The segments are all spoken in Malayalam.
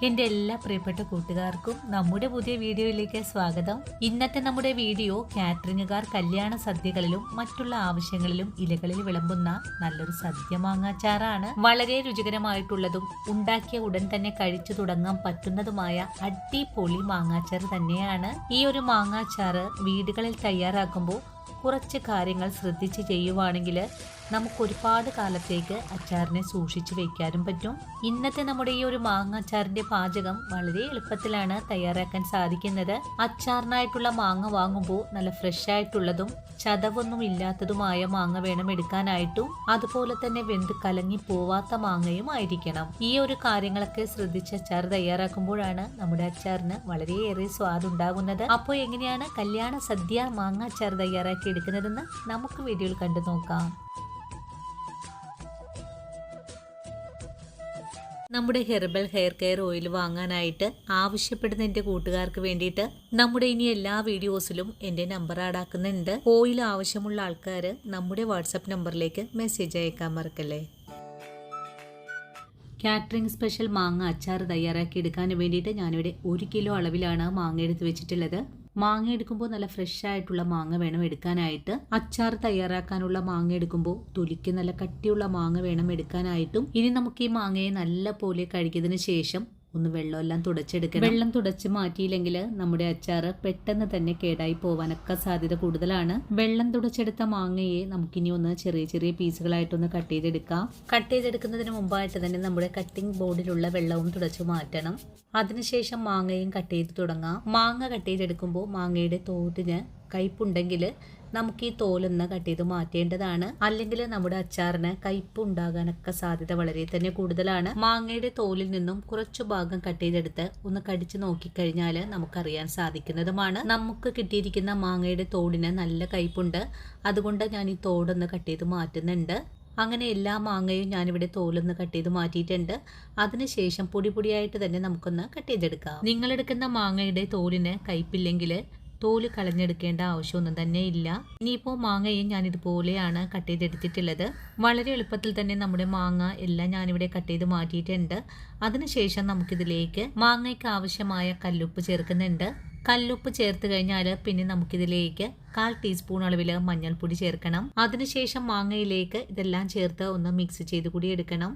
എൻ്റെ എല്ലാ പ്രിയപ്പെട്ട കൂട്ടുകാർക്കും നമ്മുടെ പുതിയ വീഡിയോയിലേക്ക് സ്വാഗതം. ഇന്നത്തെ നമ്മുടെ വീഡിയോ കാറ്ററിംഗുകാർ കല്യാണ സദ്യകളിലും മറ്റുള്ള ആവശ്യങ്ങളിലും ഇലകളിൽ വിളമ്പുന്ന നല്ലൊരു സദ്യ മാങ്ങാച്ചാറാണ്. വളരെ രുചികരമായിട്ടുള്ളതും ഉണ്ടാക്കിയ ഉടൻ തന്നെ കഴിച്ചു തുടങ്ങാൻ പറ്റുന്നതുമായ അടിപൊളി മാങ്ങാച്ചാർ തന്നെയാണ്. ഈ ഒരു മാങ്ങാച്ചാറ് വീടുകളിൽ തയ്യാറാക്കുമ്പോൾ കുറച്ച് കാര്യങ്ങൾ ശ്രദ്ധിച്ച് ചെയ്യുവാണെങ്കിൽ നമുക്ക് ഒരുപാട് കാലത്തേക്ക് അച്ചാറിനെ സൂക്ഷിച്ചു വെക്കാനും പറ്റും. ഇന്നത്തെ നമ്മുടെ ഈ ഒരു മാങ്ങ അച്ചാറിന്റെ പാചകം വളരെ എളുപ്പത്തിലാണ് തയ്യാറാക്കാൻ സാധിക്കുന്നത്. അച്ചാറിനായിട്ടുള്ള മാങ്ങ വാങ്ങുമ്പോൾ നല്ല ഫ്രഷ് ആയിട്ടുള്ളതും ചതവൊന്നും ഇല്ലാത്തതുമായ മാങ്ങ വേണം എടുക്കാനായിട്ടും. അതുപോലെ തന്നെ വെന്ത് കലങ്ങി പോവാത്ത മാങ്ങയും ആയിരിക്കണം. ഈ ഒരു കാര്യങ്ങളൊക്കെ ശ്രദ്ധിച്ച് അച്ചാർ തയ്യാറാക്കുമ്പോഴാണ് നമ്മുടെ അച്ചാറിന് വളരെയേറെ സ്വാദുണ്ടാകുന്നത്. അപ്പോൾ എങ്ങനെയാണ് കല്യാണ സദ്യ മാങ്ങ അച്ചാർ തയ്യാറാക്കി എടുക്കുന്നതെന്ന് നമുക്ക് വീഡിയോയിൽ കണ്ടു നോക്കാം. നമ്മുടെ ഹെർബൽ ഹെയർ കെയർ ഓയിൽ വാങ്ങാനായിട്ട് ആവശ്യപ്പെടുന്ന എൻ്റെ കൂട്ടുകാർക്ക് വേണ്ടിയിട്ട് നമ്മുടെ ഇനി എല്ലാ വീഡിയോസിലും എൻ്റെ നമ്പർ ആഡാക്കുന്നുണ്ട്. ഓയിൽ ആവശ്യമുള്ള ആൾക്കാർ നമ്മുടെ വാട്സപ്പ് നമ്പറിലേക്ക് മെസ്സേജ് അയക്കാൻ മറക്കല്ലേ. കാറ്ററിംഗ് സ്പെഷ്യൽ മാങ്ങ അച്ചാർ തയ്യാറാക്കി എടുക്കാൻ വേണ്ടിയിട്ട് ഞാനിവിടെ 1 കിലോ അളവിലാണ് മാങ്ങ എടുത്ത് വെച്ചിട്ടുള്ളത്. മാങ്ങ എടുക്കുമ്പോൾ നല്ല ഫ്രഷ് ആയിട്ടുള്ള മാങ്ങ വേണം എടുക്കാനായിട്ട്. അച്ചാർ തയ്യാറാക്കാനുള്ള മാങ്ങ എടുക്കുമ്പോൾ തൊലിക്ക് നല്ല കട്ടിയുള്ള മാങ്ങ വേണം എടുക്കാനായിട്ടും. ഇനി നമുക്ക് ഈ മാങ്ങയെ നല്ല പോലെ കഴുകിയതിന് ശേഷം ഒന്ന് വെള്ളമെല്ലാം തുടച്ചെടുക്കണം. വെള്ളം തുടച്ച് മാറ്റിയില്ലെങ്കിൽ നമ്മുടെ അച്ചാറ് പെട്ടെന്ന് തന്നെ കേടായി പോവാനൊക്കെ സാധ്യത കൂടുതലാണ്. വെള്ളം തുടച്ചെടുത്ത മാങ്ങയെ നമുക്കിനി ഒന്ന് ചെറിയ ചെറിയ പീസുകളായിട്ടൊന്ന് കട്ട് ചെയ്തെടുക്കാം. കട്ട് ചെയ്തെടുക്കുന്നതിന് മുമ്പായിട്ട് തന്നെ നമ്മുടെ കട്ടിംഗ് ബോർഡിലുള്ള വെള്ളവും തുടച്ചു മാറ്റണം. അതിനുശേഷം മാങ്ങയും കട്ട് ചെയ്ത് തുടങ്ങാം. മാങ്ങ കട്ട് ചെയ്തെടുക്കുമ്പോൾ മാങ്ങയുടെ തോടിന് കയ്പുണ്ടെങ്കിൽ നമുക്ക് ഈ തോലൊന്ന് കട്ട് ചെയ്ത് മാറ്റേണ്ടതാണ്. അല്ലെങ്കിൽ നമ്മുടെ അച്ചാറിന് കയ്പ് ഉണ്ടാകാനൊക്കെ സാധ്യത വളരെ തന്നെ കൂടുതലാണ്. മാങ്ങയുടെ തോലിൽ നിന്നും കുറച്ചു ഭാഗം കട്ട് ചെയ്തെടുത്ത് ഒന്ന് കടിച്ചു നോക്കിക്കഴിഞ്ഞാൽ നമുക്കറിയാൻ സാധിക്കുന്നതുമാണ്. നമുക്ക് കിട്ടിയിരിക്കുന്ന മാങ്ങയുടെ തോടിന് നല്ല കയ്പുണ്ട്. അതുകൊണ്ട് ഞാൻ ഈ തോടൊന്ന് കട്ട് ചെയ്ത് മാറ്റുന്നുണ്ട്. അങ്ങനെ എല്ലാ മാങ്ങയും ഞാനിവിടെ തോലൊന്ന് കട്ട് ചെയ്ത് മാറ്റിയിട്ടുണ്ട്. അതിനുശേഷം പൊടി പൊടിയായിട്ട് തന്നെ നമുക്കൊന്ന് കട്ട് ചെയ്തെടുക്കാം. നിങ്ങളെടുക്കുന്ന മാങ്ങയുടെ തോലിന് കയ്പില്ലെങ്കിൽ തോല് കളഞ്ഞെടുക്കേണ്ട ആവശ്യമൊന്നും തന്നെ ഇല്ല. ഇനിയിപ്പോൾ മാങ്ങയും ഞാൻ ഇതുപോലെയാണ് കട്ട് ചെയ്തെടുത്തിട്ടുള്ളത്. വളരെ എളുപ്പത്തിൽ തന്നെ നമ്മുടെ മാങ്ങ എല്ലാം ഞാനിവിടെ കട്ട് ചെയ്ത് മാറ്റിയിട്ടുണ്ട്. അതിനുശേഷം നമുക്കിതിലേക്ക് മാങ്ങയ്ക്ക് ആവശ്യമായ കല്ലുപ്പ് ചേർക്കുന്നുണ്ട്. കല്ലുപ്പ് ചേർത്ത് കഴിഞ്ഞാൽ പിന്നെ നമുക്കിതിലേക്ക് 1/4 ടീസ്പൂൺ അളവിൽ മഞ്ഞൾപ്പൊടി ചേർക്കണം. അതിനുശേഷം മാങ്ങയിലേക്ക് ഇതെല്ലാം ചേർത്ത് ഒന്ന് മിക്സ് ചെയ്ത് കൂടി എടുക്കണം.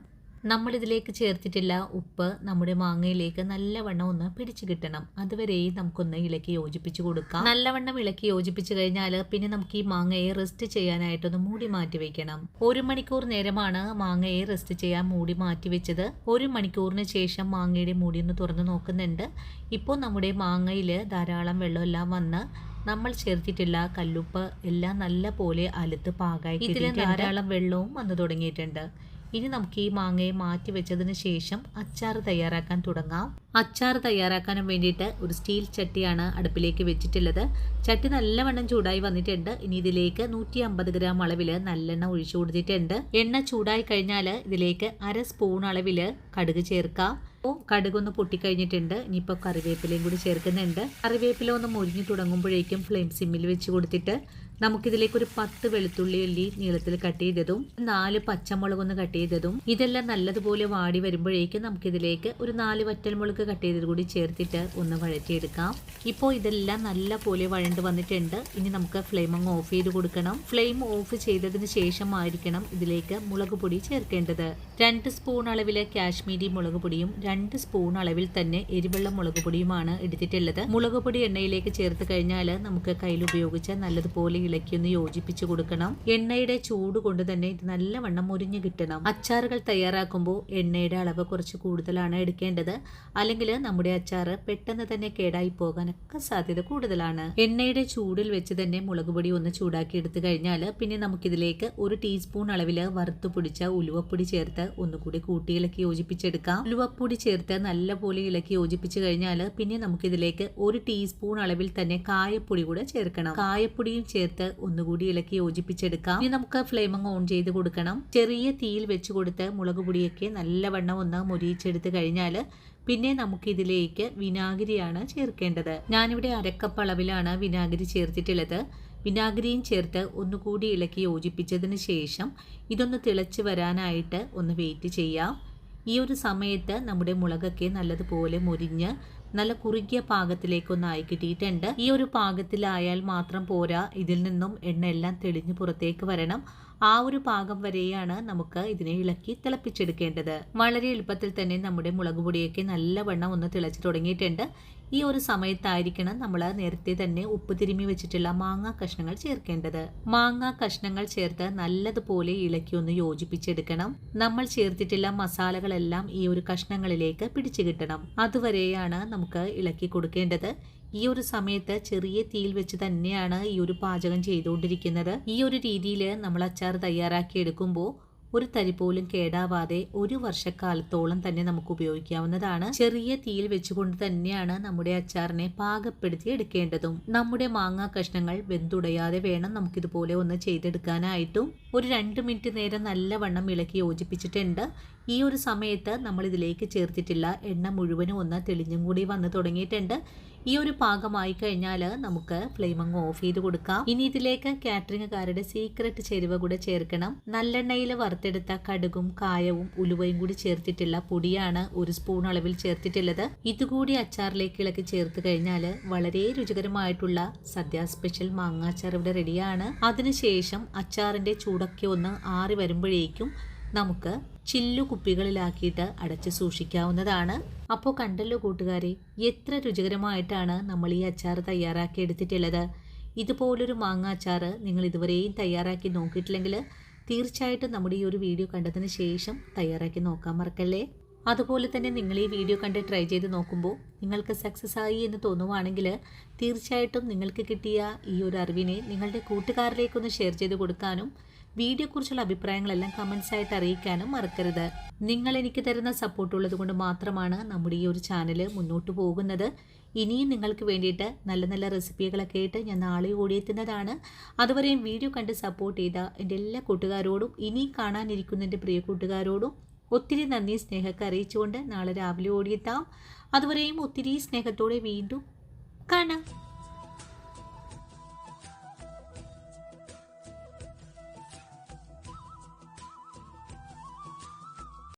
നമ്മളിതിലേക്ക് ചേർത്തിട്ടില്ല ഉപ്പ് നമ്മുടെ മാങ്ങയിലേക്ക് നല്ലവണ്ണം ഒന്ന് പിടിച്ചു കിട്ടണം. അതുവരെയും നമുക്കൊന്ന് ഇളക്കി യോജിപ്പിച്ച് കൊടുക്കാം. നല്ലവണ്ണം ഇളക്കി യോജിപ്പിച്ച് കഴിഞ്ഞാൽ പിന്നെ നമുക്ക് ഈ മാങ്ങയെ റെസ്റ്റ് ചെയ്യാനായിട്ടൊന്ന് മൂടി മാറ്റി വെക്കണം. 1 മണിക്കൂർ നേരമാണ് മാങ്ങയെ റെസ്റ്റ് ചെയ്യാൻ മൂടി മാറ്റി വെച്ചത്. 1 മണിക്കൂറിന് ശേഷം മാങ്ങയുടെ മൂടി ഒന്ന് തുറന്ന് നോക്കുന്നുണ്ട്. ഇപ്പോൾ നമ്മുടെ മാങ്ങയിൽ ധാരാളം വെള്ളമെല്ലാം വന്ന് നമ്മൾ ചേർത്തിട്ടില്ല കല്ലുപ്പ് എല്ലാം നല്ല പോലെ അലുത്ത് പാകായി. ഇതിൽ ധാരാളം വെള്ളവും വന്നു തുടങ്ങിയിട്ടുണ്ട്. ഇനി നമുക്ക് ഈ മാങ്ങയെ മാറ്റി വെച്ചതിന് ശേഷം അച്ചാർ തയ്യാറാക്കാൻ തുടങ്ങാം. അച്ചാർ തയ്യാറാക്കാനും വേണ്ടിയിട്ട് ഒരു സ്റ്റീൽ ചട്ടിയാണ് അടുപ്പിലേക്ക് വെച്ചിട്ടുള്ളത്. ചട്ടി നല്ലവണ്ണം ചൂടായി വന്നിട്ടുണ്ട്. ഇനി ഇതിലേക്ക് 150 ഗ്രാം അളവിൽ നല്ലെണ്ണ ഒഴിച്ചു കൊടുത്തിട്ടുണ്ട്. എണ്ണ ചൂടായി കഴിഞ്ഞാൽ ഇതിലേക്ക് 1/2 സ്പൂൺ അളവിൽ കടുക് ചേർക്കാം. കടുകൊന്ന് പൊട്ടിക്കഴിഞ്ഞിട്ടുണ്ട്. ഇനിയിപ്പോൾ കറിവേപ്പിലയും കൂടി ചേർക്കുന്നുണ്ട്. കറിവേപ്പില ഒന്ന് മുരിഞ്ഞു തുടങ്ങുമ്പോഴേക്കും ഫ്ലെയിം സിമ്മിൽ വെച്ച് കൊടുത്തിട്ട് നമുക്കിതിലേക്ക് ഒരു 10 വെളുത്തുള്ളി അല്ലി നീളത്തിൽ കട്ട് ചെയ്തതും 4 പച്ചമുളക് ഒന്ന് കട്ട് ചെയ്തതും ഇതെല്ലാം നല്ലതുപോലെ വാടി വരുമ്പോഴേക്കും നമുക്കിതിലേക്ക് ഒരു 4 വറ്റൽമുളക് കട്ട് ചെയ്തത് കൂടി ചേർത്തിട്ട് ഒന്ന് വഴറ്റിയെടുക്കാം. ഇപ്പോൾ ഇതെല്ലാം നല്ല പോലെ വഴണ്ട് വന്നിട്ടുണ്ട്. ഇനി നമുക്ക് ഫ്ലെയിം അങ്ങ് ഓഫ് ചെയ്ത് കൊടുക്കണം. ഫ്ലെയിം ഓഫ് ചെയ്തതിന് ശേഷമായിരിക്കണം ഇതിലേക്ക് മുളക് പൊടി ചേർക്കേണ്ടത്. 2 സ്പൂൺ അളവിൽ കാശ്മീരി മുളക് പൊടിയും 2 സ്പൂൺ അളവിൽ തന്നെ എരിവെള്ള മുളക് പൊടിയുമാണ് എടുത്തിട്ടുള്ളത്. മുളക് പൊടി എണ്ണയിലേക്ക് ചേർത്ത് കഴിഞ്ഞാൽ നമുക്ക് കയ്യിൽ ഉപയോഗിച്ച് നല്ലതുപോലെ ഇളക്കിയൊന്ന് യോജിപ്പിച്ച് കൊടുക്കണം. എണ്ണയുടെ ചൂട് കൊണ്ട് തന്നെ ഇത് നല്ലവണ്ണം മുരിഞ്ഞു കിട്ടണം. അച്ചാറുകൾ തയ്യാറാക്കുമ്പോൾ എണ്ണയുടെ അളവ് കുറച്ച് കൂടുതലാണ് എടുക്കേണ്ടത്. അല്ലെങ്കിൽ നമ്മുടെ അച്ചാറ് പെട്ടെന്ന് തന്നെ കേടായി പോകാനൊക്കെ സാധ്യത കൂടുതലാണ്. എണ്ണയുടെ ചൂടിൽ വെച്ച് തന്നെ മുളക് പൊടി ഒന്ന് ചൂടാക്കി എടുത്തു കഴിഞ്ഞാൽ പിന്നെ നമുക്കിതിലേക്ക് 1 ടീസ്പൂൺ അളവിൽ വറുത്തു പൊടിച്ച ഉലുവപ്പൊടി ചേർത്ത് ഒന്നുകൂടി കൂട്ടി ഇളക്കി യോജിപ്പിച്ചെടുക്കാം. ഉലുവപ്പൊടി ചേർത്ത് നല്ലപോലെ ഇളക്കി യോജിപ്പിച്ചു കഴിഞ്ഞാൽ പിന്നെ നമുക്കിതിലേക്ക് 1 ടീസ്പൂൺ അളവിൽ തന്നെ കായപ്പൊടി കൂടെ ചേർക്കണം. കായപ്പൊടിയും ചേർത്ത് ഒന്നുകൂടി ഇളക്കി യോജിപ്പിച്ചെടുക്കാം. ഇനി നമുക്ക് ഫ്ലെയിം അങ്ങ് ഓൺ ചെയ്ത് കൊടുക്കണം. ചെറിയ തീയിൽ വെച്ച് കൊടുത്ത് മുളക് പൊടിയൊക്കെ നല്ലവണ്ണം ഒന്ന് മുരിയിച്ചെടുത്ത് കഴിഞ്ഞാൽ പിന്നെ നമുക്കിതിലേക്ക് വിനാഗിരിയാണ് ചേർക്കേണ്ടത്. ഞാനിവിടെ 1/2 കപ്പ് അളവിലാണ് വിനാഗിരി ചേർത്തിട്ടുള്ളത്. വിനാഗിരിയും ചേർത്ത് ഒന്നുകൂടി ഇളക്കി യോജിപ്പിച്ചതിന് ശേഷം ഇതൊന്ന് തിളച്ച് വരാനായിട്ട് ഒന്ന് വെയിറ്റ് ചെയ്യാം. ഈ ഒരു സമയത്ത് നമ്മുടെ മുളകൊക്കെ നല്ലതുപോലെ മുരിഞ്ഞ് നല്ല കുറുകിയ പാകത്തിലേക്കൊന്നായി കിട്ടിയിട്ടുണ്ട്. ഈ ഒരു പാകത്തിലായാൽ മാത്രം പോരാ, ഇതിൽ നിന്നും എണ്ണ എല്ലാം തെളിഞ്ഞ് പുറത്തേക്ക് വരണം. ആ ഒരു പാകം വരെയാണ് നമുക്ക് ഇതിനെ ഇളക്കി തിളപ്പിച്ചെടുക്കേണ്ടത്. വളരെ എളുപ്പത്തിൽ തന്നെ നമ്മുടെ മുളക് പൊടിയൊക്കെ നല്ലവണ്ണം ഒന്ന് തിളച്ചു തുടങ്ങിയിട്ടുണ്ട്. ഈ ഒരു സമയത്തായിരിക്കണം നമ്മൾ നേരത്തെ തന്നെ ഉപ്പ് തിരുമ്മി വെച്ചിട്ടുള്ള മാങ്ങാ കഷ്ണങ്ങൾ ചേർക്കേണ്ടത്. മാങ്ങാ കഷ്ണങ്ങൾ ചേർത്ത് നല്ലതുപോലെ ഇളക്കി ഒന്ന് യോജിപ്പിച്ചെടുക്കണം. നമ്മൾ ചേർത്തിട്ടുള്ള മസാലകളെല്ലാം ഈ ഒരു കഷ്ണങ്ങളിലേക്ക് പിടിച്ചു കിട്ടണം. അതുവരെയാണ് നമുക്ക് ഇളക്കി കൊടുക്കേണ്ടത്. ഈ ഒരു സമയത്ത് ചെറിയ തീയിൽ വെച്ച് തന്നെയാണ് ഈ ഒരു പാചകം ചെയ്തുകൊണ്ടിരിക്കുന്നത്. ഈ ഒരു രീതിയിൽ നമ്മൾ അച്ചാർ തയ്യാറാക്കി എടുക്കുമ്പോൾ ഒരു തരി പോലും കേടാവാതെ 1 വർഷക്കാലത്തോളം തന്നെ നമുക്ക് ഉപയോഗിക്കാവുന്നതാണ്. ചെറിയ തീയിൽ വെച്ചുകൊണ്ട് തന്നെയാണ് നമ്മുടെ അച്ചാറിനെ പാകപ്പെടുത്തി എടുക്കേണ്ടതും. നമ്മുടെ മാങ്ങാ കഷ്ണങ്ങൾ വെന്തുടയാതെ വേണം നമുക്കിതുപോലെ ഒന്ന് ചെയ്തെടുക്കാനായിട്ടും. ഒരു 2 മിനിറ്റ് നേരം നല്ലവണ്ണം ഇളക്കി യോജിപ്പിച്ചിട്ടുണ്ട്. ഈ ഒരു സമയത്ത് നമ്മൾ ഇതിലേക്ക് ചേർത്തിട്ടുള്ള എണ്ണ മുഴുവനും ഒന്ന് തെളിഞ്ഞും കൂടി വന്ന് തുടങ്ങിയിട്ടുണ്ട്. ഈ ഒരു പാകമായി കഴിഞ്ഞാൽ നമുക്ക് ഫ്ലെയിം അങ്ങ് ഓഫ് ചെയ്ത് കൊടുക്കാം. ഇനി ഇതിലേക്ക് കാറ്ററിംഗുകാരുടെ സീക്രട്ട് ചേരുവ കൂടെ ചേർക്കണം. നല്ലെണ്ണയിൽ വറുത്തെടുത്ത കടുകും കായവും ഉലുവയും കൂടി ചേർത്തിട്ടുള്ള പൊടിയാണ് 1 സ്പൂൺ അളവിൽ ചേർത്തിട്ടുള്ളത്. ഇതുകൂടി അച്ചാറിലേക്ക് ഇളക്കി ചേർത്ത് കഴിഞ്ഞാൽ വളരെ രുചികരമായിട്ടുള്ള സദ്യ സ്പെഷ്യൽ മാങ്ങാച്ചാർ ഇവിടെ റെഡിയാണ്. അതിനുശേഷം അച്ചാറിന്റെ ചൂടൊക്കെ ഒന്ന് ആറി വരുമ്പോഴേക്കും നമുക്ക് ചില്ലു കുപ്പികളിലാക്കിയിട്ട് അടച്ച് സൂക്ഷിക്കാവുന്നതാണ്. അപ്പോൾ കണ്ടല്ലോ കൂട്ടുകാരെ, എത്ര രുചികരമായിട്ടാണ് നമ്മൾ ഈ അച്ചാർ തയ്യാറാക്കി എടുത്തിട്ടുള്ളത്. ഇതുപോലൊരു മാങ്ങ അച്ചാർ നിങ്ങൾ ഇതുവരെയും തയ്യാറാക്കി നോക്കിയിട്ടില്ലെങ്കിൽ തീർച്ചയായിട്ടും നമ്മുടെ ഈ ഒരു വീഡിയോ കണ്ടതിന് ശേഷം തയ്യാറാക്കി നോക്കാൻ മറക്കല്ലേ. അതുപോലെ തന്നെ നിങ്ങൾ ഈ വീഡിയോ കണ്ട് ട്രൈ ചെയ്ത് നോക്കുമ്പോൾ നിങ്ങൾക്ക് സക്സസ് ആയി എന്ന് തോന്നുവാണെങ്കിൽ തീർച്ചയായിട്ടും നിങ്ങൾക്ക് കിട്ടിയ ഈ ഒരു അറിവിനെ നിങ്ങളുടെ കൂട്ടുകാരിലേക്കൊന്ന് ഷെയർ ചെയ്ത് കൊടുക്കാനും വീഡിയോയെക്കുറിച്ചുള്ള അഭിപ്രായങ്ങളെല്ലാം കമൻസ് ആയിട്ട് അറിയിക്കാനും മറക്കരുത്. നിങ്ങൾ എനിക്ക് തരുന്ന സപ്പോർട്ട് ഉള്ളത് കൊണ്ട് മാത്രമാണ് നമ്മുടെ ഈ ഒരു ചാനൽ മുന്നോട്ട് പോകുന്നത്. ഇനിയും നിങ്ങൾക്ക് വേണ്ടിയിട്ട് നല്ല നല്ല റെസിപ്പികളൊക്കെ ആയിട്ട് ഞാൻ നാളെ ഓടിയെത്തുന്നതാണ്. അതുവരെയും വീഡിയോ കണ്ട് സപ്പോർട്ട് ചെയ്ത എൻ്റെ എല്ലാ കൂട്ടുകാരോടും ഇനിയും കാണാനിരിക്കുന്ന എൻ്റെ പ്രിയ കൂട്ടുകാരോടും ഒത്തിരി നന്ദി സ്നേഹമൊക്കെ അറിയിച്ചുകൊണ്ട് നാളെ രാവിലെ ഓടിയെത്താം. അതുവരെയും ഒത്തിരി സ്നേഹത്തോടെ വീണ്ടും കാണാം.